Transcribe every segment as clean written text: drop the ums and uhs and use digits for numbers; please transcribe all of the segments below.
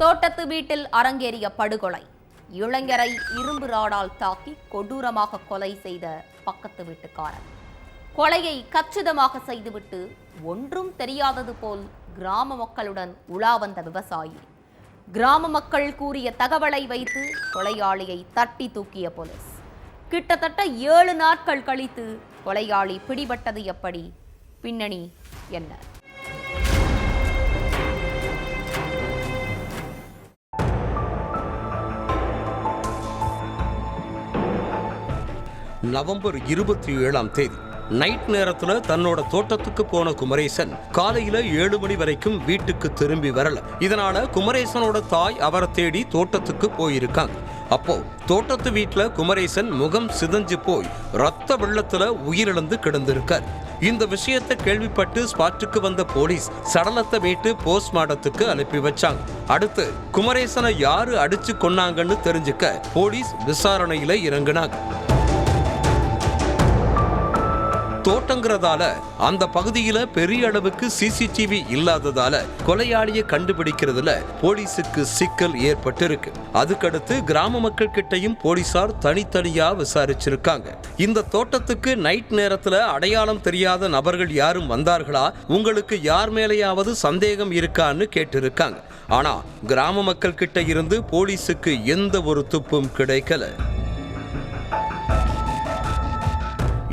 தோட்டத்து வீட்டில் அரங்கேறிய படுகொலை. இளைஞரை இரும்பு ராடால் தாக்கி கொடூரமாக கொலை செய்த பக்கத்து வீட்டுக்காரர். கொலையை கச்சிதமாக செய்துவிட்டு ஒன்றும் தெரியாதது போல் கிராம மக்களுடன் உலா வந்த விவசாயி. கிராம மக்கள் கூறிய தகவலை வைத்து கொலையாளியை தட்டி தூக்கிய போலீஸ். கிட்டத்தட்ட 7 நாட்கள் கழித்து கொலையாளி பிடிபட்டது எப்படி? பின்னணி என்ன? நவம்பர் 27ஆம் தேதி நைட் நேரத்துல தன்னோட தோட்டத்துக்கு போன குமரேசன் காலையில 7 மணி வரைக்கும் வீட்டுக்கு திரும்பி வரல. இதனால குமரேசனோட தாய் அவரை தேடி தோட்டத்துக்கு போயிருக்காங்க. அப்போ தோட்டத்து வீட்டுல குமரேசன் முகம் சிதஞ்சு போய் ரத்த வெள்ளத்துல உயிரிழந்து கிடந்திருக்கார். இந்த விஷயத்தை கேள்விப்பட்டு ஸ்பாட்டுக்கு வந்த போலீஸ் சடலத்தை மீட்டு போஸ்ட்மார்ட்டத்துக்கு அனுப்பி வச்சாங்க. அடுத்து குமரேசனை யாரு அடிச்சு கொன்னாங்கன்னு தெரிஞ்சுக்க போலீஸ் விசாரணையில இறங்கினாங்க. தோட்டங்கிறதால அந்த பகுதியில பெரிய அளவுக்கு சிசிடிவி இல்லாததால கொலையாளியை கண்டுபிடிக்கிறதுல போலீஸுக்கு சிக்கல் ஏற்பட்டிருக்கு. அதுக்கடுத்து கிராம மக்கள் கிட்டையும் போலீசார் தனித்தனியா விசாரிச்சிருக்காங்க. இந்த தோட்டத்துக்கு நைட் நேரத்துல அடையாளம் தெரியாத நபர்கள் யாரும் வந்தார்களா, உங்களுக்கு யார் மேலேயாவது சந்தேகம் இருக்கான்னு கேட்டிருக்காங்க. ஆனா கிராம மக்கள் கிட்ட இருந்து போலீஸுக்கு எந்த ஒரு துப்பும் கிடைக்கல.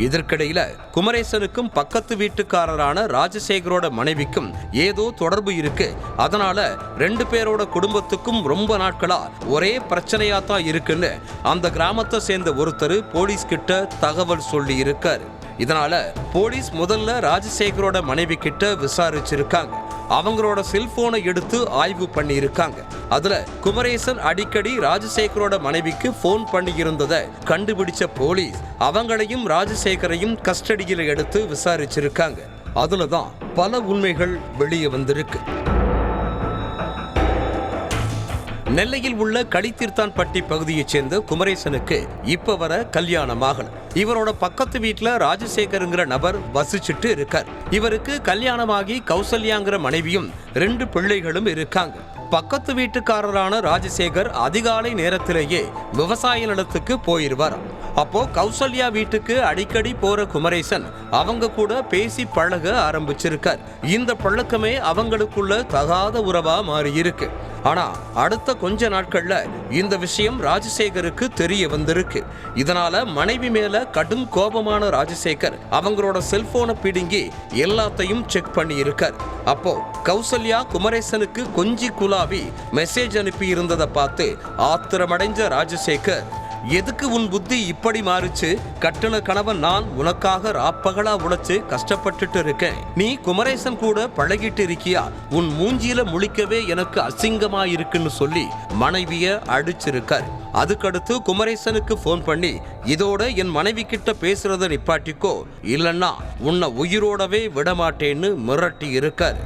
இதற்கிடையில குமரேசனுக்கும் பக்கத்து வீட்டுக்காரரான ராஜசேகரோட மனைவிக்கும் ஏதோ தொடர்பு இருக்கு. அதனால 2 பேரோட குடும்பத்துக்கும் ரொம்ப நாட்களா ஒரே பிரச்சனையா தான் இருக்குன்னு அந்த கிராமத்தை சேர்ந்த ஒருத்தர் போலீஸ் கிட்ட தகவல் சொல்லி இருக்காரு. இதனால போலீஸ் முதல்ல ராஜசேகரோட மனைவி கிட்ட விசாரிச்சிருக்காங்க. அவங்களோட செல்போனை எடுத்து ஆய்வு பண்ணி இருக்காங்க. அதுல குமரேசன் அடிக்கடி ராஜசேகரோட மனைவிக்கு போன் பண்ணி இருந்ததை கண்டுபிடிச்ச போலீஸ் அவங்களையும் ராஜசேகரையும் கஸ்டடியில் எடுத்து விசாரிச்சிருக்காங்க. அதுலதான் பல உண்மைகள் வெளியே வந்திருக்கு. நெல்லையில் உள்ள களித்தீர்த்தான்பட்டி பகுதியைச் சேர்ந்த குமரேசனுக்கு இப்ப வர கல்யாணமாகல. இவரோட பக்கத்து வீட்டுல ராஜசேகருங்கிற நபர் வசிச்சுட்டு இருக்கார். இவருக்கு கல்யாணமாகி கௌசல்யாங்கிற மனைவியும் 2 பிள்ளைகளும் இருக்காங்க. பக்கத்து வீட்டுக்காரரான ராஜசேகர் அதிகாலை நேரத்திலேயே விவசாய நிலத்துக்கு போயிருவார். அப்போ கௌசல்யா வீட்டுக்கு அடிக்கடி போற குமரேசன் அவங்க கூட பேசி பழக ஆரம்பிச்சிருக்கார். இந்த பழக்கமே அவங்களுக்குள்ள தகாத உறவா மாறி இருக்கு. ஆனா அடுத்த கொஞ்ச நாட்கள்ல இந்த விஷயம் ராஜசேகருக்கு தெரிய வந்திருக்கு. இதனால மனைவி மேல கடும் கோபமான ராஜசேகர் அவங்களோட செல்போனை பிடுங்கி எல்லாத்தையும் செக் பண்ணி இருக்கார். அப்போ கௌசல்யா குமரேசனுக்கு கொஞ்சி குலாவி மெசேஜ் அனுப்பி இருந்ததை பார்த்து ஆத்திரமடைஞ்ச ராஜசேகர், எதுக்கு உன் புத்தி இப்படி மாறிச்சு? கட்டின கணவன் நான் உனக்காக ராப்பகலா உழைச்சு கஷ்டப்பட்டுட்டு இருக்கேன். நீ குமரேசன் கூட பழகிட்டு இருக்கியா? உன் மூஞ்சியில முழிக்கவே எனக்கு அசிங்கமா இருக்குன்னு சொல்லி மனைவிய அடிச்சிருக்கார். அதுக்கடுத்து குமரேசனுக்கு போன் பண்ணி, இதோட என் மனைவி கிட்ட பேசுறத நிப்பாட்டிக்கோ, இல்லன்னா உன்னை உயிரோடவே விடமாட்டேன்னு மிரட்டி இருக்காரு.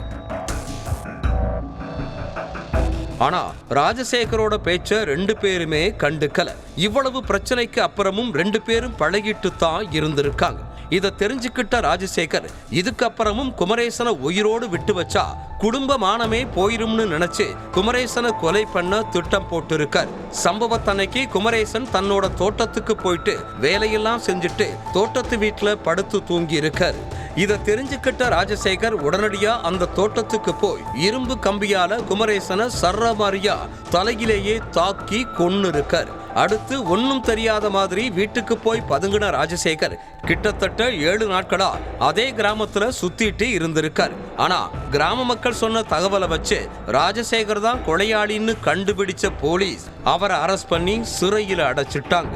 ஆனா ராஜசேகரோட பேச்ச 2 பேருமே கண்டுக்கல. இவ்வளவு பிரச்சனைக்கு அப்புறமும் 2 பேரும் பழகிட்டு தான் இருந்திருக்காங்க. இதை தெரிஞ்சுக்கிட்ட ராஜசேகர் இதுக்கப்புறமும் குமரேசனை உயிரோடு விட்டு வச்சா குடும்ப மானமே போயிரும்னு நினைச்சு குமரேசனை கொலை பண்ண திட்டம் போட்டிருக்கார். சம்பவத்தன்னைக்கு குமரேசன் தன்னோட தோட்டத்துக்கு போயிட்டு வேலையெல்லாம் செஞ்சுட்டு தோட்டத்து வீட்டுல படுத்து தூங்கி இருக்காரு. இதை தெரிஞ்சுக்கிட்ட ராஜசேகர் உடனடியா அந்த தோட்டத்துக்கு போய் இரும்பு கம்பியால குமரேசனை சர்றமாரியா தலையிலேயே தாக்கி கொன்னு இருக்கார். அடுத்து ஒன்னும் தெரியாத மாதிரி வீட்டுக்கு போய் பதுங்கின ராஜசேகர் கிட்டத்தட்ட 7 நாட்களா அதே கிராமத்துல சுத்திட்டு இருந்திருக்கார். ஆனா கிராம மக்கள் சொன்ன தகவலை வச்சு ராஜசேகர் தான் கொலையாளின்னு கண்டுபிடிச்ச போலீஸ் அவரை அரெஸ்ட் பண்ணி சிறையில் அடைச்சிட்டாங்க.